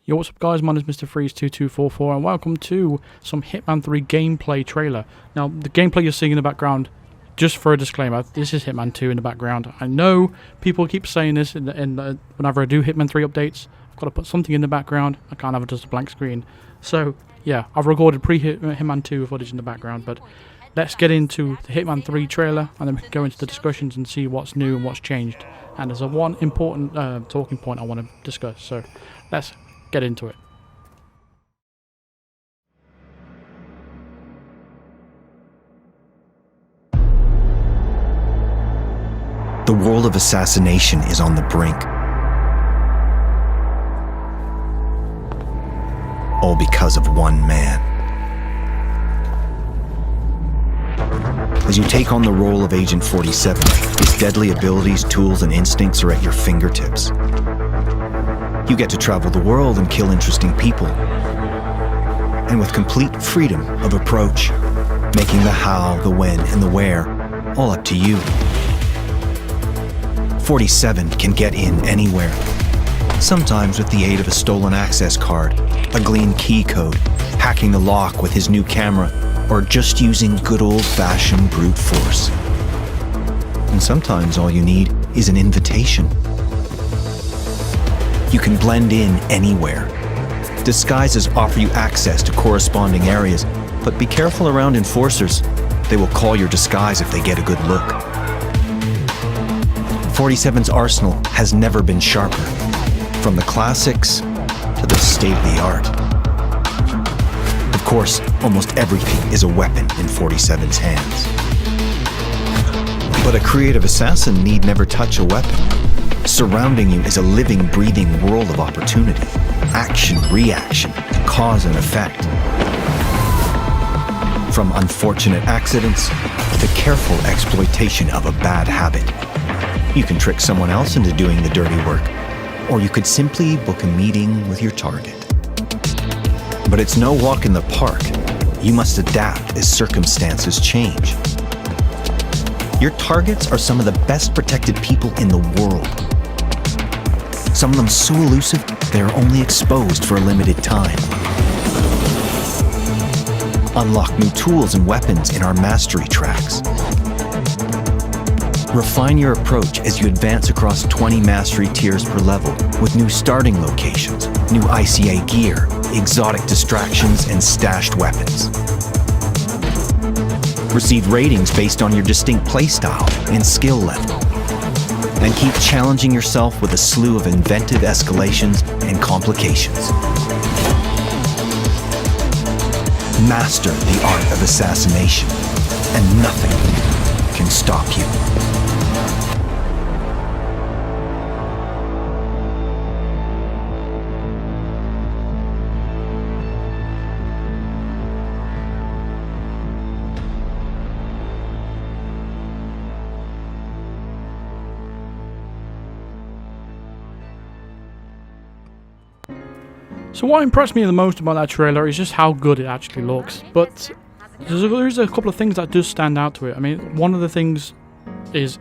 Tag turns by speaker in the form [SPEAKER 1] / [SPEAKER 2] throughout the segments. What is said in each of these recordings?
[SPEAKER 1] Yo, what's up guys, my name is Mr. Freeze2244 and welcome to some Hitman 3 gameplay trailer. Now, the gameplay you're seeing in the background, just for a disclaimer, this is Hitman 2 in the background. I know people keep saying this whenever I do Hitman 3 updates, I've got to put something in the background, I can't have just a blank screen. So, yeah, I've recorded pre-Hitman 2 footage in the background, but let's get into the Hitman 3 trailer and then we can go into the discussions and see what's new and what's changed. And there's one important talking point I want to discuss, so let's get into it.
[SPEAKER 2] The world of assassination is on the brink. All because of one man. As you take on the role of Agent 47, his deadly abilities, tools, and instincts are at your fingertips. You get to travel the world and kill interesting people. And with complete freedom of approach, making the how, the when, and the where all up to you. 47 can get in anywhere. Sometimes with the aid of a stolen access card, a gleaned key code, hacking the lock with his new camera, or just using good old-fashioned brute force. And sometimes all you need is an invitation. You can blend in anywhere. Disguises offer you access to corresponding areas, but be careful around enforcers. They will call your disguise if they get a good look. 47's arsenal has never been sharper, from the classics to the state-of-the-art. Of course, almost everything is a weapon in 47's hands. But a creative assassin need never touch a weapon. Surrounding you is a living, breathing world of opportunity. Action, reaction, cause and effect. From unfortunate accidents to careful exploitation of a bad habit. You can trick someone else into doing the dirty work, or you could simply book a meeting with your target. But it's no walk in the park. You must adapt as circumstances change. Your targets are some of the best protected people in the world. Some of them so elusive, they are only exposed for a limited time. Unlock new tools and weapons in our mastery tracks. Refine your approach as you advance across 20 mastery tiers per level with new starting locations, new ICA gear, exotic distractions, and stashed weapons. Receive ratings based on your distinct playstyle and skill level. And keep challenging yourself with a slew of inventive escalations and complications. Master the art of assassination, and nothing can stop you.
[SPEAKER 1] So what impressed me the most about that trailer is just how good it actually looks, but there's a couple of things that do stand out to it. I mean, one of the things is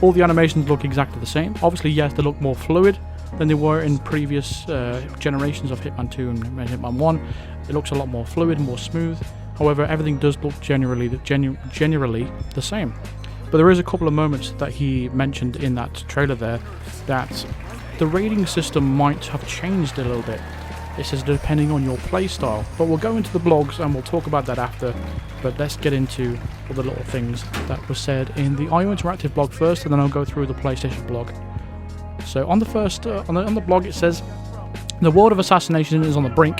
[SPEAKER 1] all the animations look exactly the same. Obviously, yes, they look more fluid than they were in previous generations of Hitman 2 and Hitman 1. It looks a lot more fluid, more smooth. However, everything does look generally the same. But there is a couple of moments that he mentioned in that trailer there that the rating system might have changed a little bit. It says depending on your playstyle, but we'll go into the blogs and we'll talk about that after. But let's get into all the little things that were said in the IOI Interactive blog first, and then I'll go through the PlayStation blog. So on the first, on the blog it says, the world of assassination is on the brink.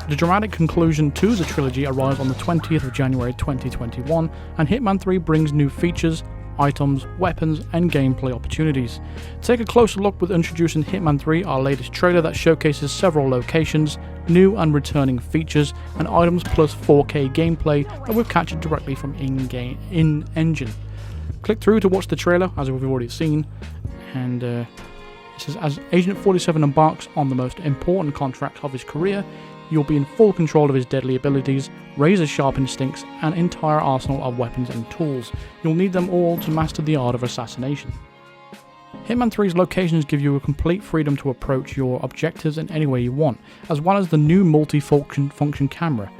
[SPEAKER 1] The dramatic conclusion to the trilogy arrives on the 20th of January 2021, and Hitman 3 brings new features, items, weapons, and gameplay opportunities. Take a closer look with introducing Hitman 3, our latest trailer that showcases several locations, new and returning features, and items plus 4K gameplay that we've captured directly from in-engine. Click through to watch the trailer, as we've already seen, and it says, as Agent 47 embarks on the most important contract of his career, you'll be in full control of his deadly abilities, razor-sharp instincts, and entire arsenal of weapons and tools. You'll need them all to master the art of assassination. Hitman 3's locations give you a complete freedom to approach your objectives in any way you want, as well as the new multi-function camera.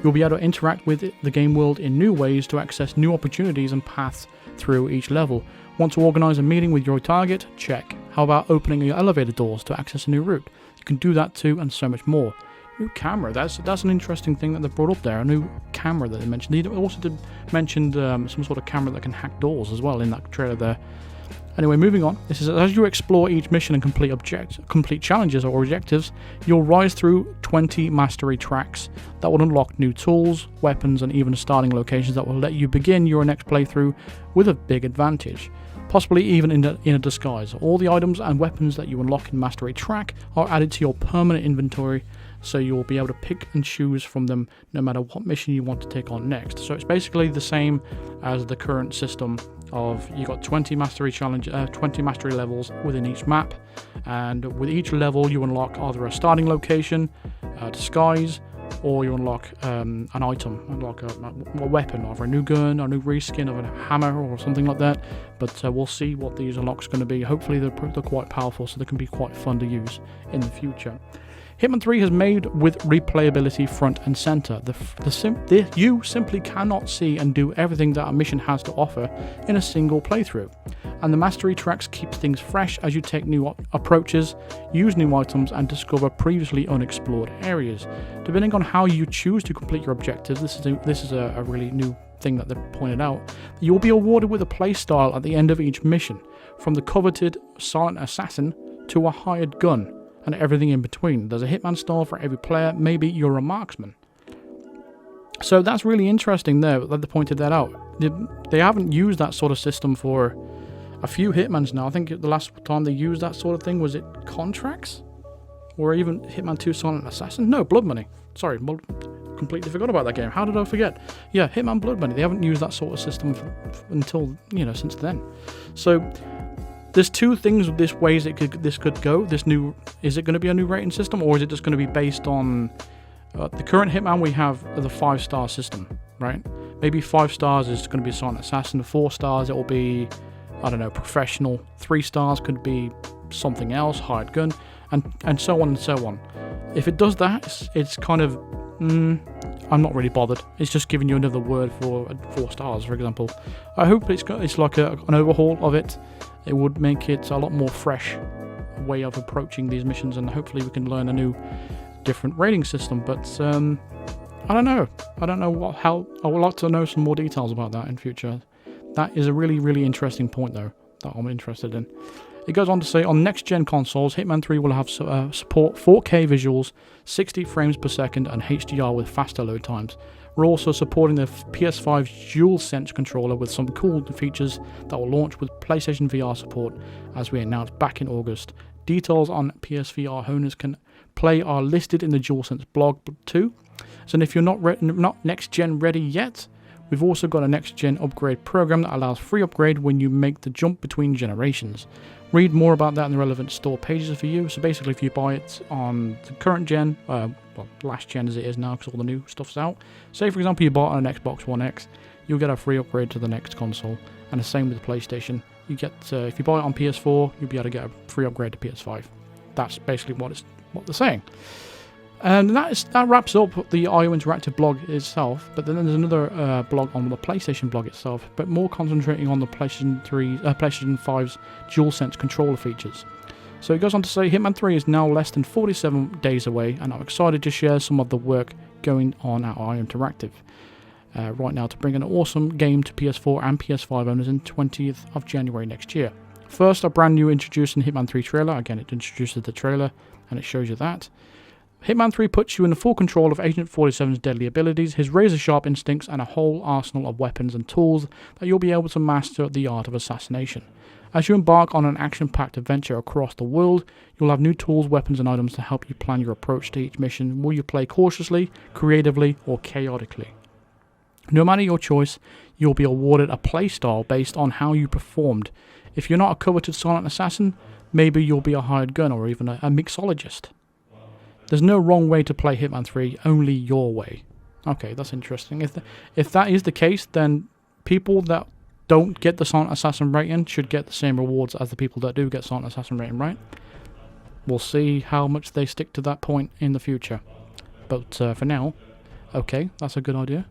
[SPEAKER 1] You'll be able to interact with the game world in new ways to access new opportunities and paths through each level. Want to organise a meeting with your target? Check. How about opening your elevator doors to access a new route? You can do that too, and so much more. New camera, that's an interesting thing that they brought up there, a new camera that they mentioned. They also did mention some sort of camera that can hack doors as well in that trailer there. Anyway, moving on. This is as you explore each mission and complete challenges or objectives, you'll rise through 20 mastery tracks that will unlock new tools, weapons, and even starting locations that will let you begin your next playthrough with a big advantage, possibly even in a disguise. All the items and weapons that you unlock in mastery track are added to your permanent inventory, so you'll be able to pick and choose from them no matter what mission you want to take on next. So it's basically the same as the current system of you got 20 mastery levels within each map, and with each level you unlock either a starting location, a disguise, or you unlock an item, unlock a weapon, either a new gun or a new reskin of a hammer or something like that. But we'll see what these unlocks are going to be. Hopefully they're quite powerful, so they can be quite fun to use in the future. Hitman 3 has made with replayability front and center. You simply cannot see and do everything that a mission has to offer in a single playthrough. And the mastery tracks keep things fresh as you take new approaches, use new items, and discover previously unexplored areas. Depending on how you choose to complete your objectives, this is a really new thing that they've pointed out. You'll be awarded with a playstyle at the end of each mission, from the coveted silent assassin to a hired gun, and everything in between. There's a Hitman style for every player. Maybe you're a marksman. So that's really interesting there that they pointed that out. They haven't used that sort of system for a few Hitmans now. I think the last time they used that sort of thing, was it Contracts? Or even Hitman 2 Silent Assassin? No, Blood Money. Sorry, completely forgot about that game. How did I forget? Yeah, Hitman Blood Money. They haven't used that sort of system until, since then. So there's two things, this ways this could go. Is it going to be a new rating system, or is it just going to be based on the current Hitman we have, the 5-star system, right? Maybe 5 stars is going to be Silent Assassin, 4 stars it will be, I don't know, Professional, 3 stars could be something else, Hired Gun, and so on and so on. If it does that, it's kind of, I'm not really bothered. It's just giving you another word for 4 stars, for example. I hope it's like an overhaul of it. It would make it a lot more fresh way of approaching these missions, and hopefully we can learn a new, different rating system. But I don't know. How I would like to know some more details about that in future. That is a really, really interesting point, though, that I'm interested in. It goes on to say, on next-gen consoles, Hitman 3 will have support 4K visuals, 60 frames per second, and HDR with faster load times. We're also supporting the PS5's DualSense controller with some cool features that will launch with PlayStation VR support, as we announced back in August. Details on PSVR owners can play are listed in the DualSense blog too. So if you're not next-gen ready yet, we've also got a next-gen upgrade program that allows free upgrade when you make the jump between generations. Read more about that in the relevant store pages for you. So basically, if you buy it on the current gen, last gen as it is now, because all the new stuff's out. Say, for example, you bought on an Xbox One X, you'll get a free upgrade to the next console. And the same with the PlayStation. You get if you buy it on PS4, you'll be able to get a free upgrade to PS5. That's basically what they're saying. And that wraps up the IO Interactive blog itself, but then there's another blog on the PlayStation blog itself, but more concentrating on the PlayStation 5's DualSense controller features. So it goes on to say, Hitman 3 is now less than 47 days away, and I'm excited to share some of the work going on at IO Interactive right now to bring an awesome game to PS4 and PS5 owners in 20th of January next year. First, a brand new introducing Hitman 3 trailer. Again, it introduces the trailer, and it shows you that. Hitman 3 puts you in the full control of Agent 47's deadly abilities, his razor-sharp instincts, and a whole arsenal of weapons and tools that you'll be able to master the art of assassination. As you embark on an action-packed adventure across the world, you'll have new tools, weapons, and items to help you plan your approach to each mission. Will you play cautiously, creatively, or chaotically? No matter your choice, you'll be awarded a playstyle based on how you performed. If you're not a coveted silent assassin, maybe you'll be a hired gun or even a mixologist. There's no wrong way to play Hitman 3, only your way. Okay, that's interesting. If that is the case, then people that don't get the Silent Assassin rating should get the same rewards as the people that do get Silent Assassin rating, right? We'll see how much they stick to that point in the future. But for now, okay, that's a good idea.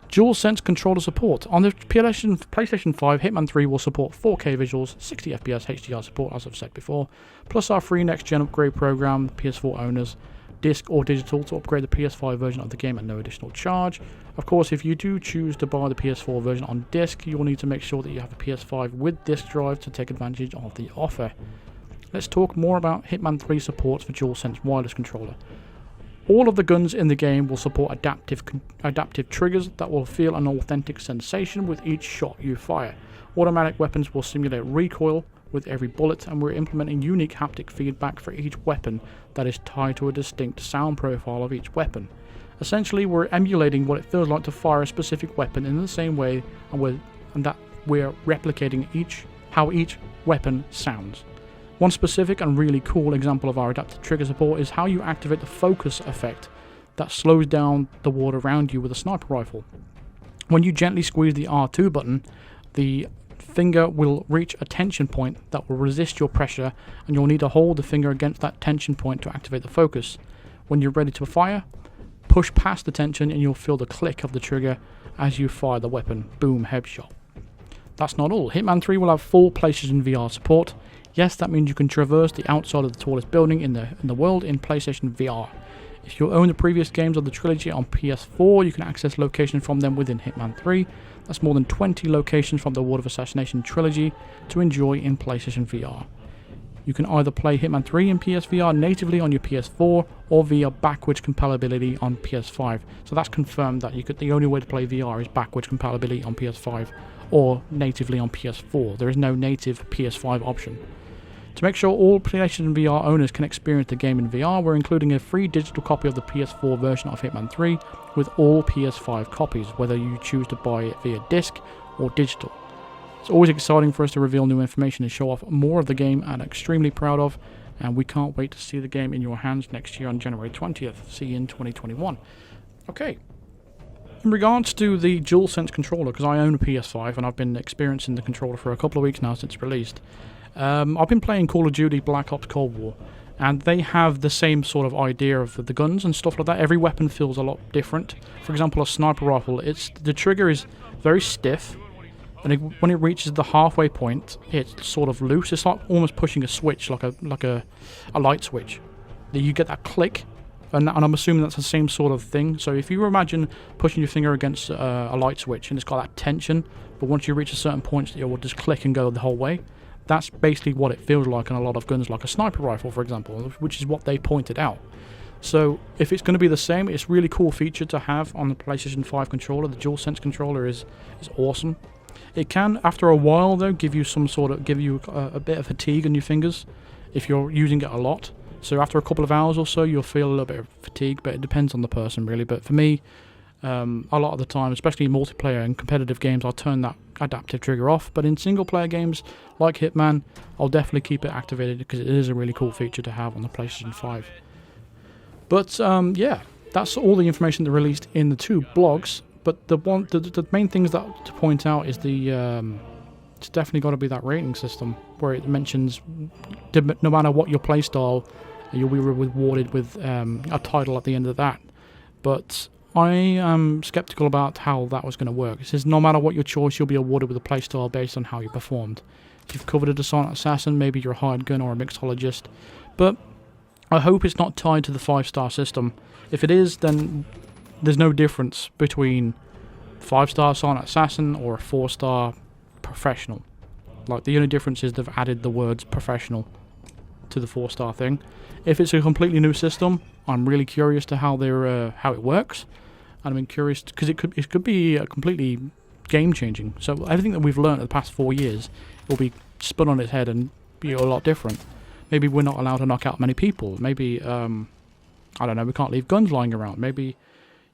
[SPEAKER 1] DualSense controller support. On the PlayStation 5, Hitman 3 will support 4K visuals, 60 FPS HDR support, as I've said before, plus our free next-gen upgrade program, PS4 owners, disc or digital, to upgrade the PS5 version of the game at no additional charge. Of course, if you do choose to buy the PS4 version on disc, you will need to make sure that you have a PS5 with disc drive to take advantage of the offer. Let's talk more about Hitman 3 supports for DualSense wireless controller. All of the guns in the game will support adaptive triggers that will feel an authentic sensation with each shot you fire. Automatic weapons will simulate recoil with every bullet, and we're implementing unique haptic feedback for each weapon that is tied to a distinct sound profile of each weapon. Essentially, we're emulating what it feels like to fire a specific weapon in the same way, and that we're replicating how each weapon sounds. One specific and really cool example of our adaptive trigger support is how you activate the focus effect that slows down the world around you with a sniper rifle. When you gently squeeze the R2 button, the finger will reach a tension point that will resist your pressure, and you'll need to hold the finger against that tension point to activate the focus. When you're ready to fire, push past the tension and you'll feel the click of the trigger as you fire the weapon. Boom, headshot. That's not all. Hitman 3 will have full PlayStation VR support. Yes, that means you can traverse the outside of the tallest building in the world in PlayStation VR. If you own the previous games of the trilogy on PS4, you can access locations from them within Hitman 3. That's more than 20 locations from the World of Assassination trilogy to enjoy in PlayStation VR. You can either play Hitman 3 in PSVR natively on your PS4 or via backwards compatibility on PS5. So that's confirmed that the only way to play VR is backwards compatibility on PS5 or natively on PS4. There is no native PS5 option. To make sure all PlayStation VR owners can experience the game in VR, we're including a free digital copy of the PS4 version of Hitman 3 with all PS5 copies, whether you choose to buy it via disc or digital. It's always exciting for us to reveal new information and show off more of the game, and extremely proud of, and we can't wait to see the game in your hands next year on January 20th. See you in 2021. Okay. In regards to the DualSense controller, because I own a PS5 and I've been experiencing the controller for a couple of weeks now since released, I've been playing Call of Duty Black Ops Cold War, and they have the same sort of idea of the guns and stuff like that. Every weapon feels a lot different. For example, a sniper rifle, the trigger is very stiff, and when it reaches the halfway point, it's sort of loose. It's like almost pushing a switch, like a light switch. You get that click, and I'm assuming that's the same sort of thing. So if you imagine pushing your finger against a light switch, and it's got that tension, but once you reach a certain point, it will just click and go the whole way. That's basically what it feels like on a lot of guns, like a sniper rifle, for example, which is what they pointed out. So if it's going to be the same, it's a really cool feature to have on the PlayStation 5 controller. The DualSense controller is awesome. It can, after a while though, give you a bit of fatigue on your fingers if you're using it a lot. So after a couple of hours or so, you'll feel a little bit of fatigue, but it depends on the person really. But for me, a lot of the time, especially in multiplayer and competitive games, I'll turn that adaptive trigger off. But in single player games like Hitman, I'll definitely keep it activated because it is a really cool feature to have on the PlayStation 5. But yeah, that's all the information that released in the two blogs. But the main things to point out is it's definitely got to be that rating system where it mentions no matter what your playstyle, you'll be rewarded with a title at the end of that. But I am skeptical about how that was going to work. It says no matter what your choice, you'll be awarded with a playstyle based on how you performed. If you've covered a silent assassin, maybe you're a hired gun or a mixologist. But I hope it's not tied to the 5-star system. If it is, then there's no difference between 5-star silent assassin or a 4-star professional. Like, the only difference is they've added the words professional to the 4-star thing. If it's a completely new system, I'm really curious to how it works. And I'm curious because it could be a completely game changing. So everything that we've learned in the past 4 years will be spun on its head and be a lot different. Maybe we're not allowed to knock out many people. Maybe I don't know, we can't leave guns lying around. Maybe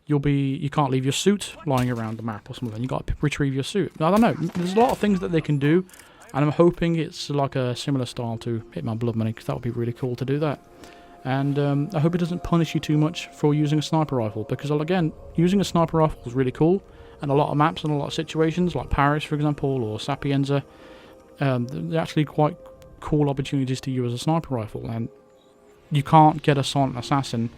[SPEAKER 1] you can't leave your suit lying around the map or something. You got to retrieve your suit. I don't know. There's a lot of things that they can do, and I'm hoping it's like a similar style to Hitman Blood Money, because that would be really cool to do that. And I hope it doesn't punish you too much for using a sniper rifle, because again, using a sniper rifle is really cool, and a lot of maps and a lot of situations, like Paris, for example, or Sapienza. They're actually quite cool opportunities to use a sniper rifle, and you can't get a silent assassin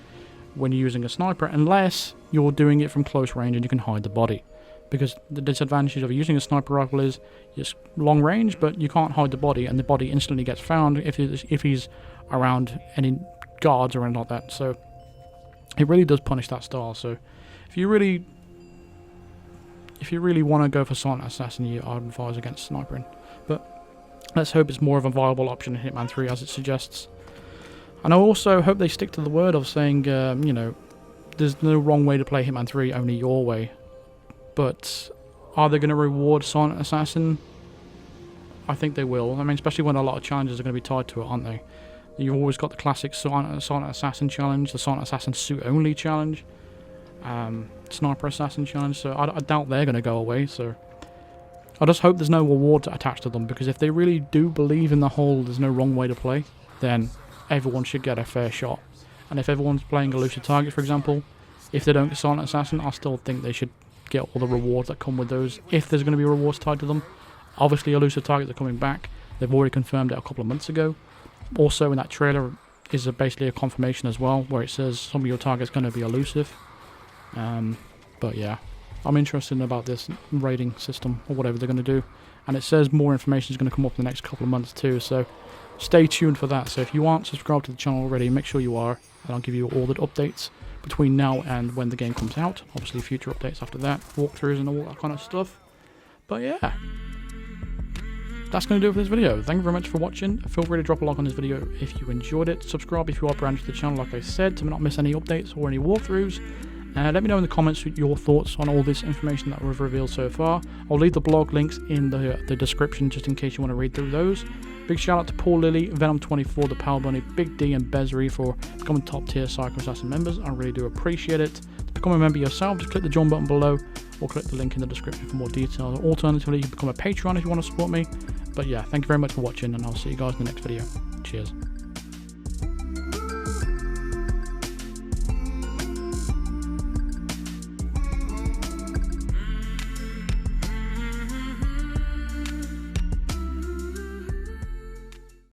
[SPEAKER 1] when you're using a sniper unless you're doing it from close range and you can hide the body. Because the disadvantage of using a sniper rifle is it's long range, but you can't hide the body, and the body instantly gets found if he's around any guards or anything like that. So it really does punish that style. So if you really want to go for silent assassin, I would advise against snipering. But let's hope it's more of a viable option in Hitman 3 as it suggests. And I also hope they stick to the word of saying, you know, there's no wrong way to play Hitman 3, only your way. But are they going to reward silent assassin? I think they will. I mean, especially when a lot of challenges are going to be tied to it, aren't they? You've always got the classic silent assassin challenge, the silent assassin suit only challenge, sniper assassin challenge. So I doubt they're going to go away. So I just hope there's no reward attached to them, because if they really do believe in the whole there's no wrong way to play, then everyone should get a fair shot. And if everyone's playing elusive target, for example, if they don't get silent assassin, I still think they should get all the rewards that come with those, if there's going to be rewards tied to them. Obviously elusive targets are coming back. They've already confirmed it a couple of months ago. Also in that trailer is basically a confirmation as well, where it says some of your targets going to be elusive. But yeah, I'm interested about this rating system or whatever they're going to do, and it says more information is going to come up in the next couple of months too, so stay tuned for that. So if you aren't subscribed to the channel already, make sure you are, and I'll give you all the updates between now and when the game comes out. Obviously future updates after that, walkthroughs and all that kind of stuff. But yeah, that's going to do it for this video. Thank you very much for watching. Feel free to drop a like on this video if you enjoyed it. Subscribe if you are brand new to the channel, like I said, to not miss any updates or any walkthroughs. Let me know in the comments your thoughts on all this information that we've revealed so far. I'll leave the blog links in the description just in case you want to read through those. Big shout out to Paul Lilly, Venom24, the Power Bunny, Big D and Bezri for becoming top tier Psycho Assassin members. I really do appreciate it. To become a member yourself, just click the join button below or click the link in the description for more details. Alternatively, you can become a Patreon if you want to support me. But yeah, thank you very much for watching, and I'll see you guys in the next video. Cheers.